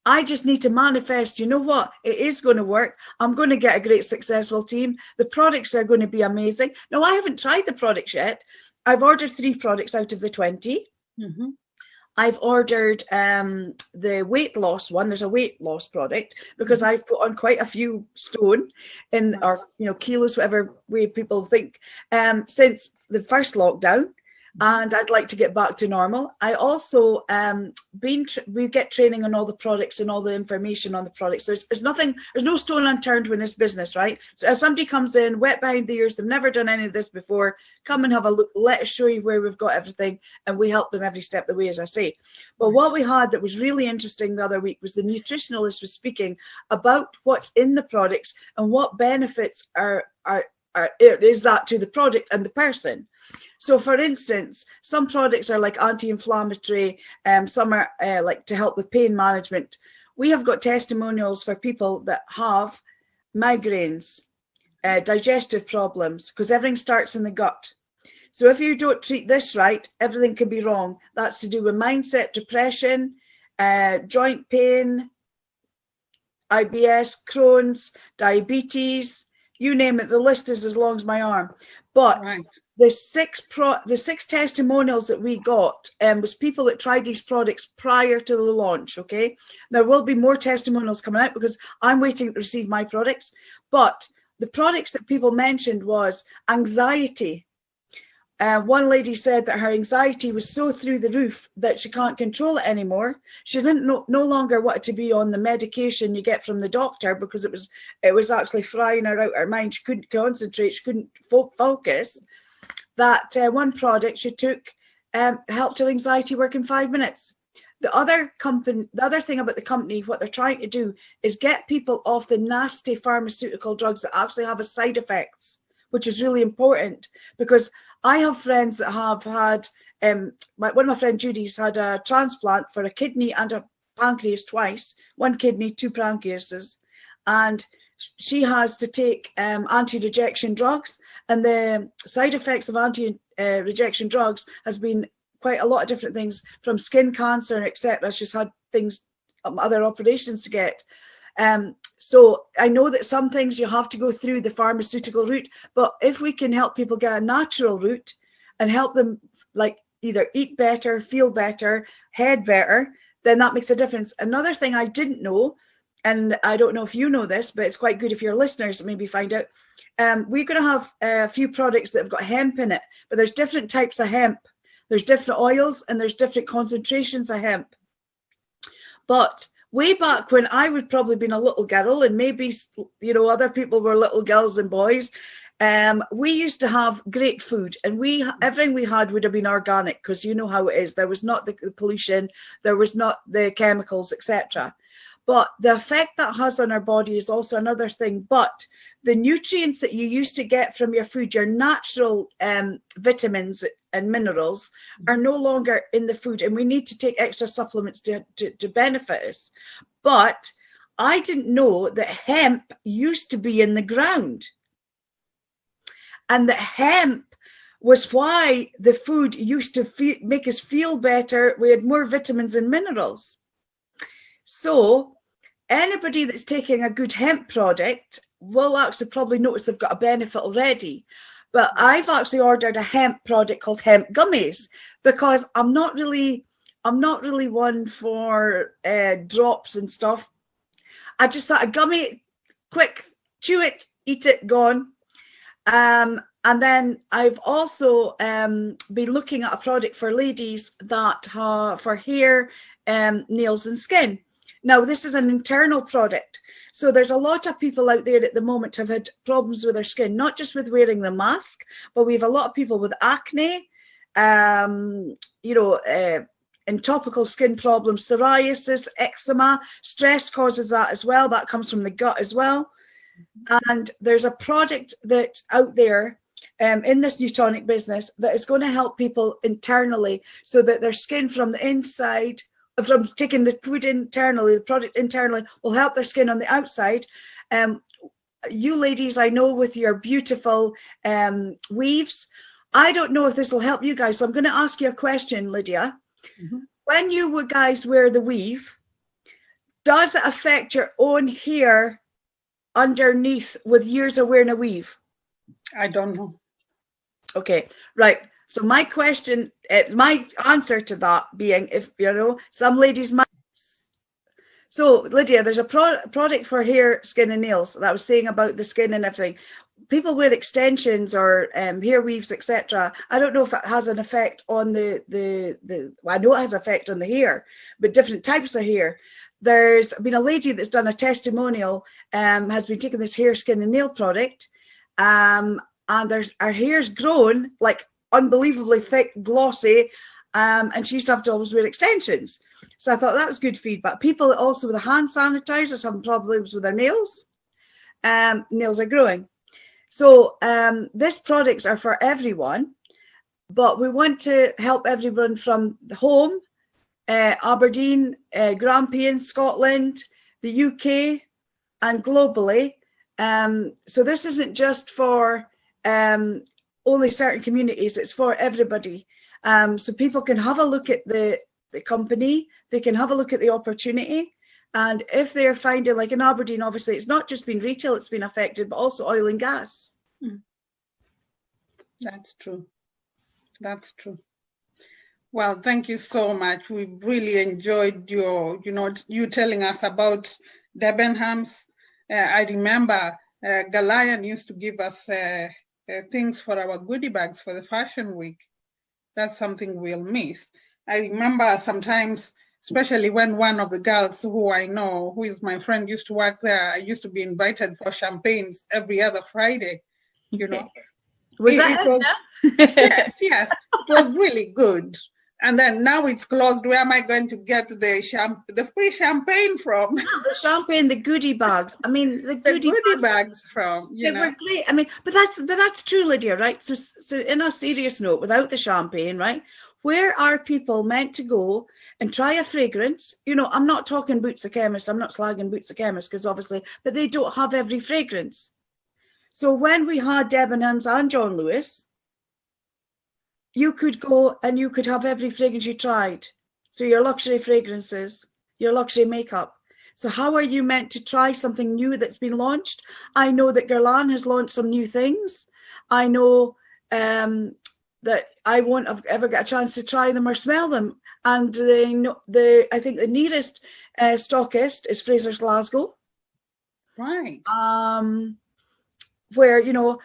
I just need to manifest, you know what, it is going to work. I'm going to get a great successful team. The products are going to be amazing. Now, I haven't tried the products yet. I've ordered 3 products out of the 20. I've ordered the weight loss one. There's a weight loss product because I've put on quite a few stone or, you know, kilos, whatever way people think, since the first lockdown. And I'd like to get back to normal. I also we get training on all the products and all the information on the products. There's no stone unturned in this business, right? So if somebody comes in wet behind the ears, they've never done any of this before, come and have a look. Let us show you where we've got everything, and we help them every step of the way, as I say. But what we had that was really interesting the other week was the nutritionalist was speaking about what's in the products and what benefits is that to the product and the person. So, for instance, some products are like anti-inflammatory, some are like to help with pain management. We have got testimonials for people that have migraines, digestive problems, because everything starts in the gut. So if you don't treat this right, everything can be wrong. That's to do with mindset, depression, joint pain, IBS, Crohn's, diabetes, you name it. The list is as long as my arm. But the 6 testimonials that we got was people that tried these products prior to the launch. Okay, there will be more testimonials coming out because I'm waiting to receive my products. But the products that people mentioned was anxiety. One lady said that her anxiety was so through the roof that she can't control it anymore. She didn't no longer want to be on the medication you get from the doctor because it was actually frying her out her mind. She couldn't concentrate. She couldn't focus. That one product she took helped her anxiety work in 5 minutes. The other thing about the company, what they're trying to do is get people off the nasty pharmaceutical drugs that actually have side effects, which is really important because I have friends that have had, one of my friends, Judy's had a transplant for a kidney and a pancreas twice, 1 kidney, 2 pancreases. And she has to take anti-rejection drugs. And the side effects of anti-rejection drugs has been quite a lot of different things, from skin cancer, etc. She's had things, other operations to get. So I know that some things you have to go through the pharmaceutical route, but if we can help people get a natural route and help them like either eat better, feel better, head better, then that makes a difference. Another thing I didn't know, and I don't know if you know this, but it's quite good if your listeners maybe find out. We're going to have a few products that have got hemp in it, but there's different types of hemp. There's different oils and there's different concentrations of hemp. But way back when I would probably been a little girl, and maybe, you know, other people were little girls and boys, we used to have great food, and everything we had would have been organic, because you know how it is. There was not the pollution, there was not the chemicals, etc. But the effect that has on our body is also another thing. But the nutrients that you used to get from your food, your natural vitamins and minerals, are no longer in the food, and we need to take extra supplements to benefit us. But I didn't know that hemp used to be in the ground, and that hemp was why the food used to make us feel better. We had more vitamins and minerals. So anybody that's taking a good hemp product will actually probably notice they've got a benefit already. But I've actually ordered a hemp product called hemp gummies, because I'm not really one for drops and stuff. I just thought a gummy, quick, chew it, eat it, gone. And then I've also been looking at a product for ladies that for hair, nails and skin. Now, this is an internal product. So there's a lot of people out there at the moment have had problems with their skin, not just with wearing the mask, but we have a lot of people with acne, you know, and topical skin problems, psoriasis, eczema. Stress causes that as well. That comes from the gut as well. And there's a product that out there in this new tonic business that is going to help people internally, so that their skin from the inside, from taking the food internally, the product internally, will help their skin on the outside. You ladies, I know with your beautiful weaves, I don't know if this will help you guys. So I'm going to ask you a question, Lydia. Mm-hmm. When you guys wear the weave, does it affect your own hair underneath with years of wearing a weave? I don't know. Okay, right. So my question, my answer to that being, if you know, some ladies might. So Lydia, there's a product for hair, skin and nails that I was saying about the skin and everything. People wear extensions or hair weaves, etc. I don't know if it has an effect on the well, I know it has an effect on the hair, but different types of hair. There's been a lady that's done a testimonial, has been taking this hair, skin and nail product, and her hair's grown like unbelievably thick, glossy, and she used to have to always wear extensions. So I thought that was good feedback. People also with the hand sanitizers having problems with their nails. Nails are growing. So these products are for everyone, but we want to help everyone from the home, Aberdeen, Grampian, Scotland, the UK, and globally. So this isn't just for only certain communities, it's for everybody. So people can have a look at the company, they can have a look at the opportunity. And if they're finding, like in Aberdeen, obviously, it's not just been retail, it's been affected, but also oil and gas. That's true. That's true. Well, thank you so much. We really enjoyed you telling us about Debenhams. I remember Galion used to give us things for our goodie bags for the fashion week. That's something we'll miss. I remember sometimes, especially when one of the girls who I know, who is my friend, used to work there, I used to be invited for champagnes every other Friday, you know. Yes, yes, it was really good. And then now it's closed. Where am I going to get the free champagne from? The champagne, the goodie bags. I mean, the goodie bags from, they were great. I mean, but that's true, Lydia, right? So in a serious note, without the champagne, right? Where are people meant to go and try a fragrance? You know, I'm not talking Boots the Chemist. I'm not slagging Boots the Chemist, because obviously, but they don't have every fragrance. So when we had Debenhams and John Lewis, you could go and you could have every fragrance you tried. So your luxury fragrances, your luxury makeup. So how are you meant to try something new that's been launched? I know that Guerlain has launched some new things. I know that I won't have ever get a chance to try them or smell them. and I think the nearest stockist is Fraser's Glasgow. Right. Where, you know,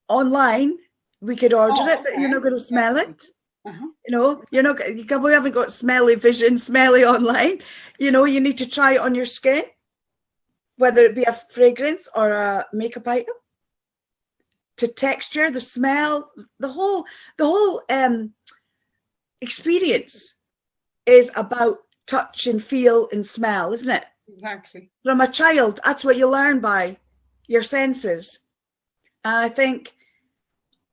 online we could order it, but you're not going to smell it. You know, we haven't got smelly vision, smelly online. You know, you need to try it on your skin, whether it be a fragrance or a makeup item. To texture, the smell, the whole experience is about touch and feel and smell, isn't it? Exactly. From a child, that's what you learn by your senses. And I think,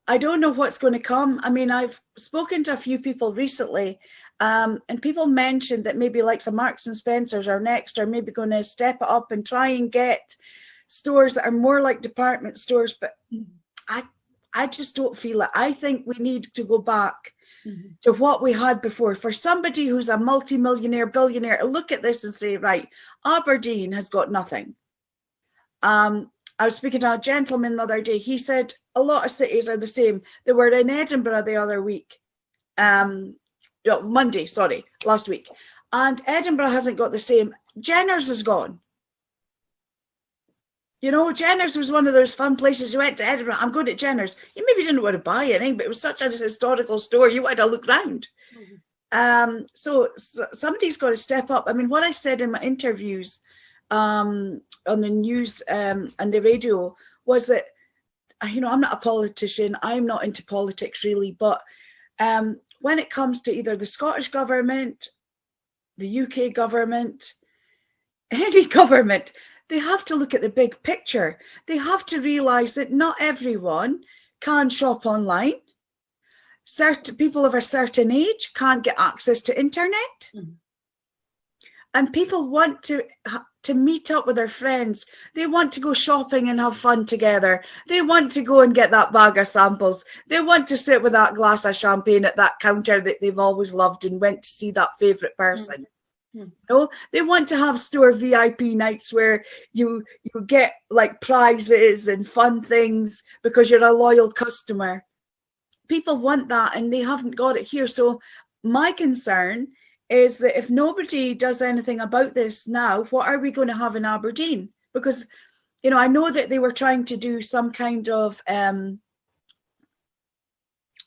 I don't know what's going to come. I mean, I've spoken to a few people recently, and people mentioned that maybe like some Marks and Spencers are next, or maybe going to step it up and try and get stores that are more like department stores. But I just don't feel it. I think we need to go back to what we had before. For somebody who's a multi-millionaire, billionaire, to look at this and say, right, Aberdeen has got nothing. I was speaking to a gentleman the other day. He said a lot of cities are the same. They were in Edinburgh the other week, Monday, sorry, last week. And Edinburgh hasn't got the same. Jenner's is gone. You know, Jenner's was one of those fun places. You went to Edinburgh, I'm going to Jenner's. You maybe didn't want to buy anything, but it was such a historical store. You had to look round. So somebody's got to step up. I mean, what I said in my interviews on the news and the radio was that, you know, I'm not a politician. I'm not into politics really, but when it comes to either the Scottish government, the UK government, any government, they have to look at the big picture. They have to realise that not everyone can shop online. Certain people of a certain age can't get access to internet. And people want to meet up with their friends. They want to go shopping and have fun together. They want to go and get that bag of samples. They want to sit with that glass of champagne at that counter that they've always loved and went to see that favourite person. You know, they want to have store VIP nights where you get like prizes and fun things because you're a loyal customer. People want that and they haven't got it here. So my concern is that if nobody does anything about this now, what are we going to have in Aberdeen? Because, you know, I know that they were trying to do some kind of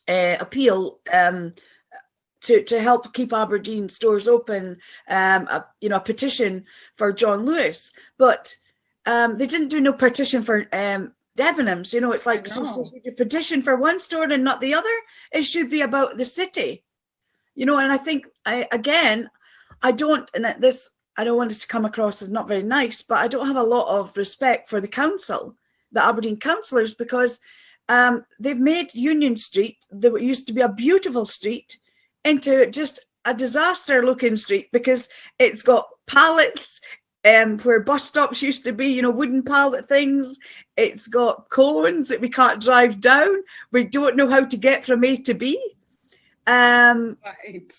appeal to help keep Aberdeen stores open, you know, a petition for John Lewis, but they didn't do no petition for Debenhams. You know, it's like, so you petition for one store and not the other. It should be about the city, you know. And I think I don't want this to come across as not very nice, but I don't have a lot of respect for the council, the Aberdeen councillors, because they've made Union Street, that used to be a beautiful street, into just a disaster looking street because it's got pallets where bus stops used to be, you know, wooden pallet things. It's got cones that we can't drive down. We don't know how to get from A to B. Right.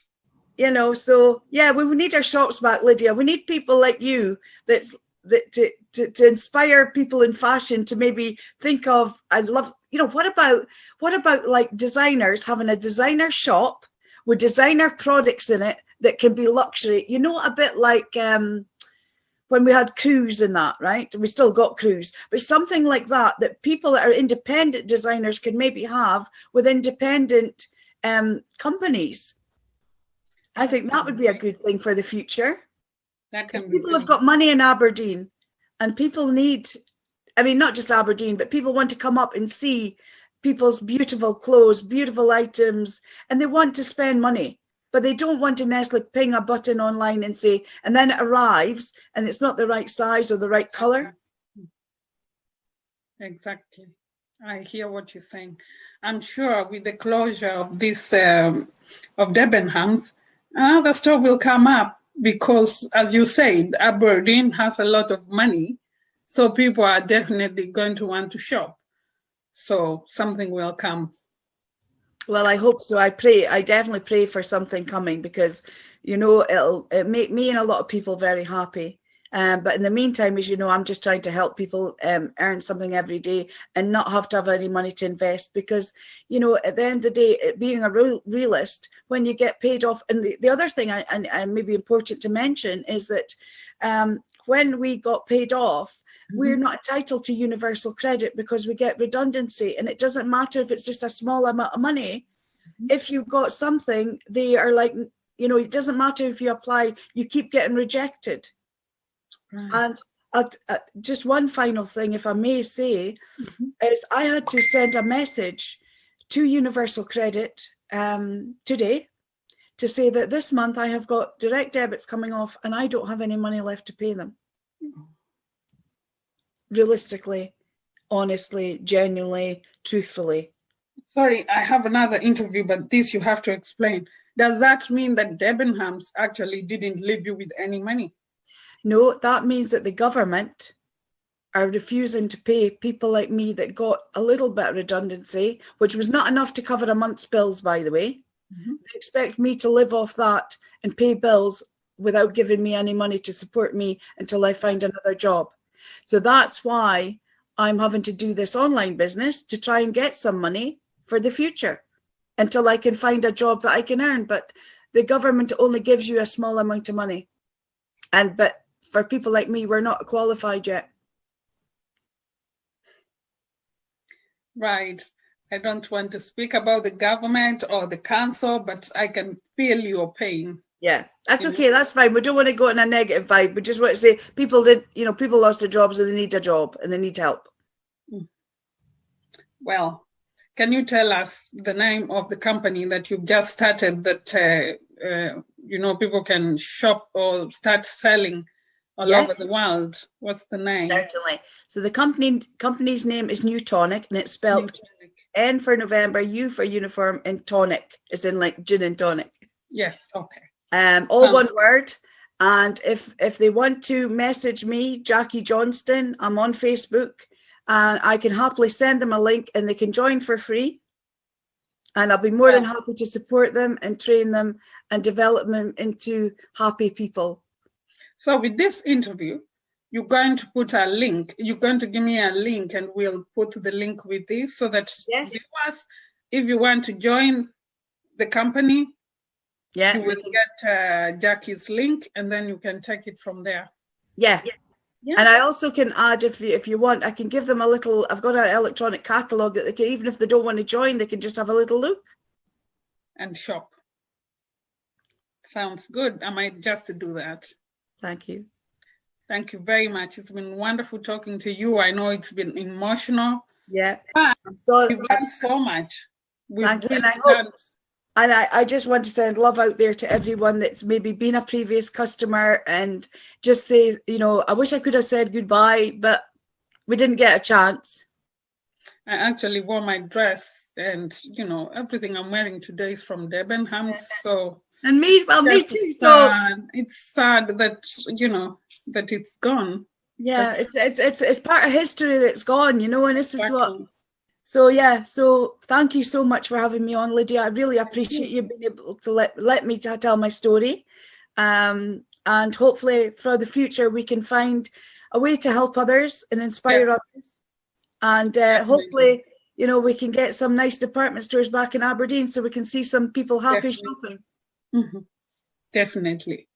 You know, so yeah, we need our shops back, Lydia. We need people like you to inspire people in fashion to maybe think of, you know, what about like designers having a designer shop with designer products in it that can be luxury, you know, a bit like when we had Cruise in that, right? We still got Cruise, but something like that people that are independent designers could maybe have with independent companies. I think that would be a good thing for the future. People have got money in Aberdeen and people need, I mean, not just Aberdeen, but people want to come up and see people's beautiful clothes, beautiful items, and they want to spend money, but they don't want to necessarily ping a button online and say, and then it arrives and it's not the right size or the right color. Exactly. I hear what you're saying. I'm sure with the closure of this, of Debenhams, another store will come up because, as you said, Aberdeen has a lot of money, so people are definitely going to want to shop. So something will come. Well, I hope so. I definitely pray for something coming because, you know, it'll make me and a lot of people very happy. But in the meantime, as you know, I'm just trying to help people earn something every day and not have to have any money to invest, because, you know, at the end of the day, being a realist, when you get paid off, and the other thing and maybe important to mention is that when we got paid off, we're not entitled to universal credit because we get redundancy, and it doesn't matter if it's just a small amount of money. If you've got something, they are like, you know, it doesn't matter if you apply, you keep getting rejected. And just one final thing, if I may say, is I had to send a message to Universal Credit today to say that this month I have got direct debits coming off and I don't have any money left to pay them. Realistically, honestly, genuinely, truthfully. Sorry, I have another interview, but this you have to explain. Does that mean that Debenhams actually didn't leave you with any money? No, that means that the government are refusing to pay people like me that got a little bit of redundancy, which was not enough to cover a month's bills, by the way. They expect me to live off that and pay bills without giving me any money to support me until I find another job. So that's why I'm having to do this online business to try and get some money for the future until I can find a job that I can earn. But the government only gives you a small amount of money. But for people like me, we're not qualified yet. Right. I don't want to speak about the government or the council, but I can feel your pain. Yeah, that's okay. That's fine. We don't want to go in a negative vibe. We just want to say people lost their jobs and they need a job and they need help. Well, can you tell us the name of the company that you've just started that, people can shop or start selling all over the world? What's the name? Certainly. So the company's name is New Tonic, and it's spelled N for November, U for uniform, and tonic, as in like gin and tonic. Yes, okay. All one word. And if they want to message me, Jacqui Johnston, I'm on Facebook, and I can happily send them a link and they can join for free. And I'll be more than happy to support them and train them and develop them into happy people. So with this interview, you're going to put a link. You're going to give me a link and we'll put the link with this so that viewers, if you want to join the company, you will get Jacqui's link and then you can take it from there. Yeah. And I also can add, if you want, I can give them a little, I've got an electronic catalogue that they can, even if they don't want to join, they can just have a little look. And shop. Sounds good. I might just do that. Thank you. Thank you very much. It's been wonderful talking to you. I know it's been emotional. Yeah. But we've learned so much. And I just want to send love out there to everyone that's maybe been a previous customer and just say, I wish I could have said goodbye, but we didn't get a chance. I actually wore my dress and, everything I'm wearing today is from Debenhams. So. And me too. It's sad that, that it's gone. Yeah, it's part of history that's gone, and this is what. So thank you so much for having me on, Lydia. I really appreciate you being able to let me tell my story. And hopefully for the future, we can find a way to help others and inspire others. And hopefully, we can get some nice department stores back in Aberdeen so we can see some people happy shopping. Definitely.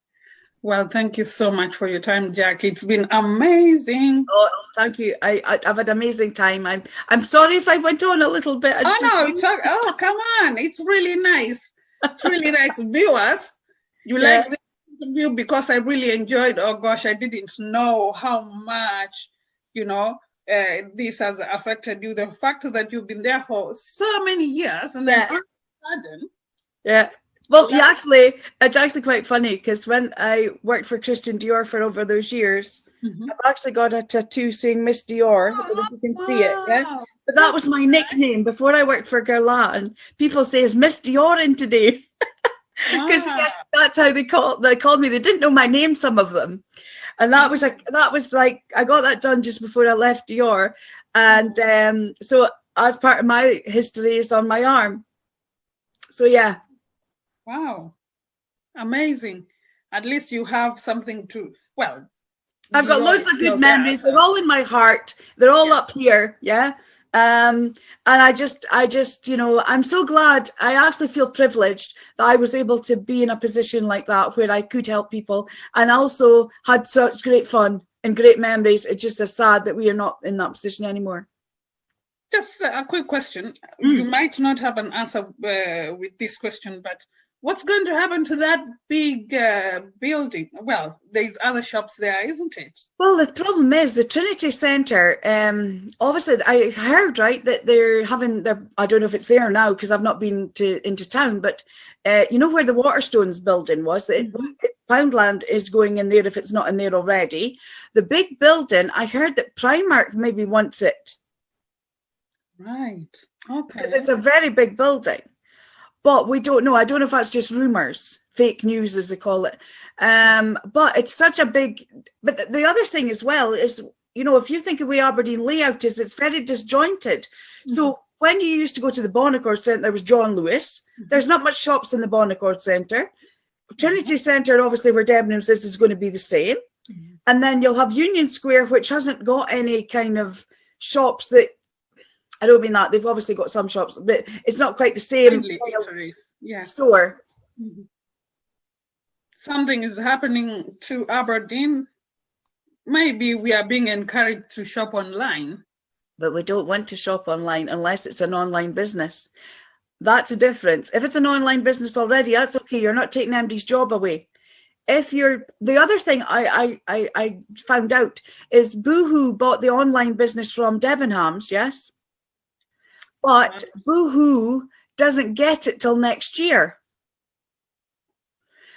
Well, thank you so much for your time, Jacqui. It's been amazing. Oh, thank you. I've had an amazing time. I'm sorry if I went on a little bit. Come on. It's really nice. It's really nice. Viewers, you like this interview because I really enjoyed. Oh gosh, I didn't know how much, this has affected you. The fact that you've been there for so many years and then all of a sudden. Yeah. Well, it's actually quite funny because when I worked for Christian Dior for over those years, I've actually got a tattoo saying Miss Dior. I don't know if you can see it. Yeah? But that was my nickname before I worked for GUERLAIN. People say, "Is Miss Dior in today?" Because that's how they called me. They didn't know my name, some of them, and that was like I got that done just before I left Dior, and so as part of my history is on my arm. So yeah. Wow, amazing. At least you have something to I've got loads of good memories. They're all in my heart. They're all up here. Yeah. And I just, you know, I'm so glad. I actually feel privileged that I was able to be in a position like that where I could help people, and also had such great fun and great memories. It's just sad that we are not in that position anymore. Just a quick question. You might not have an answer with this question, but what's going to happen to that big building? Well, there's other shops there, isn't it? Well, the problem is the Trinity Centre, obviously I heard, right, that they're having their, I don't know if it's there now because I've not been into town, but you know where the Waterstones building was, Poundland is going in there if it's not in there already. The big building, I heard that Primark maybe wants it. Right, okay. Because it's a very big building. But we don't know. I don't know if that's just rumours, fake news as they call it. But it's such a big, but the other thing as well is, you know, if you think of the way Aberdeen layout is, it's very disjointed. So when you used to go to the Bonnecourt Centre, there was John Lewis. There's not much shops in the Bonnecourt Centre. Trinity Centre, obviously where Debenhams is going to be the same. And then you'll have Union Square, which hasn't got any kind of shops that, I don't mean that, they've obviously got some shops, but it's not quite the same store. Something is happening to Aberdeen. Maybe we are being encouraged to shop online. But we don't want to shop online unless it's an online business. That's a difference. If it's an online business already, that's okay. You're not taking anybody's job away. If you're, the other thing I found out is Boohoo bought the online business from Debenhams, yes? But Boohoo doesn't get it till next year.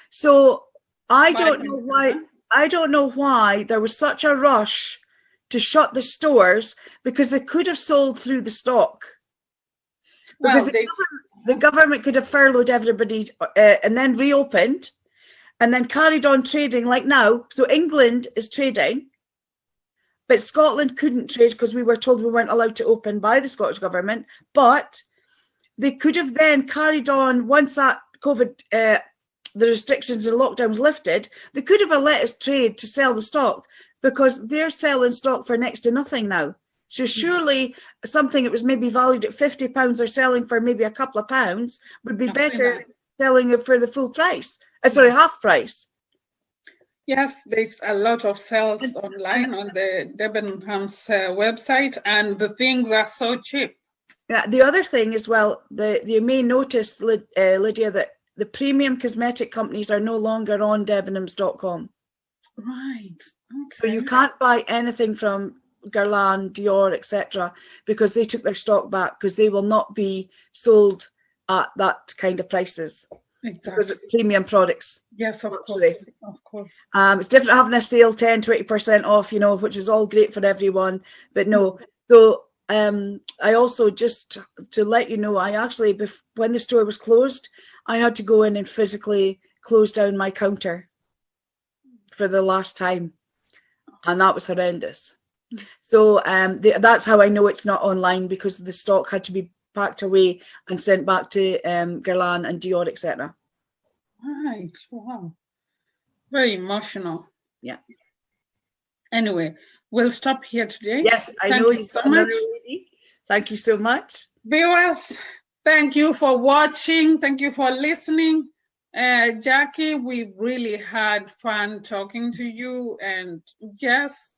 So I don't know why there was such a rush to shut the stores, because they could have sold through the stock. Because the government could have furloughed everybody and then reopened and then carried on trading like now. So England is trading. But Scotland couldn't trade because we were told we weren't allowed to open by the Scottish government. But they could have then carried on once that COVID, the restrictions and lockdowns lifted. They could have let us trade to sell the stock, because they're selling stock for next to nothing now. So surely something that was maybe valued at £50 or selling for maybe a couple of pounds would be better selling it for the full price. Sorry, half price. Yes, there's a lot of sales online on the Debenhams website, and the things are so cheap. Yeah, the other thing as well, you may notice, Lydia, that the premium cosmetic companies are no longer on Debenhams.com. Right. Okay. So you can't buy anything from GUERLAIN, Dior, etc., because they took their stock back, because they will not be sold at that kind of prices. Exactly. Because it's premium products. Yes, of course. Of course. It's different having a sale 10-20% off, you know, which is all great for everyone. But no. So I also, just to let you know, I actually, when the store was closed, I had to go in and physically close down my counter for the last time. And that was horrendous. So that's how I know it's not online, because the stock had to be packed away and sent back to GUERLAIN and Dior, etc. Right. Wow. Very emotional. Yeah. Anyway, we'll stop here today. Yes, I know you so much. Thank you so much. Viewers, thank you for watching. Thank you for listening. Jackie, we really had fun talking to you, and yes,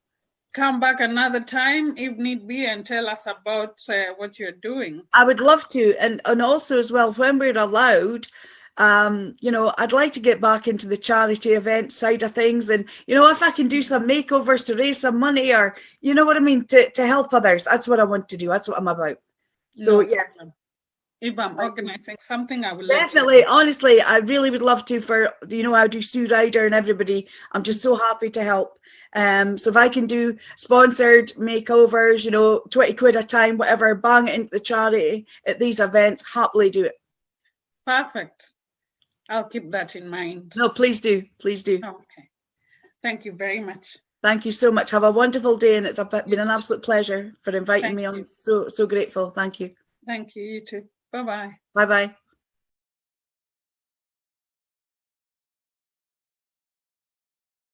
come back another time if need be and tell us about what you're doing. I would love to. And also as well, when we're allowed, you know, I'd like to get back into the charity event side of things. And, you know, if I can do some makeovers to raise some money, or, you know what I mean, to help others, that's what I want to do. That's what I'm about. So, yeah. If I'm organizing something, I will definitely. Honestly, I really would love to. For, you know, I do Sue Ryder and everybody. I'm just so happy to help. So if I can do sponsored makeovers, you know, 20 quid a time, whatever, bang it into the charity at these events, happily do it. Perfect. I'll keep that in mind. No, please do. Please do. Okay. Thank you very much. Thank you so much. Have a wonderful day, and it's been an absolute pleasure for inviting me on. So grateful. Thank you. Thank you. You too. Bye-bye. Bye-bye.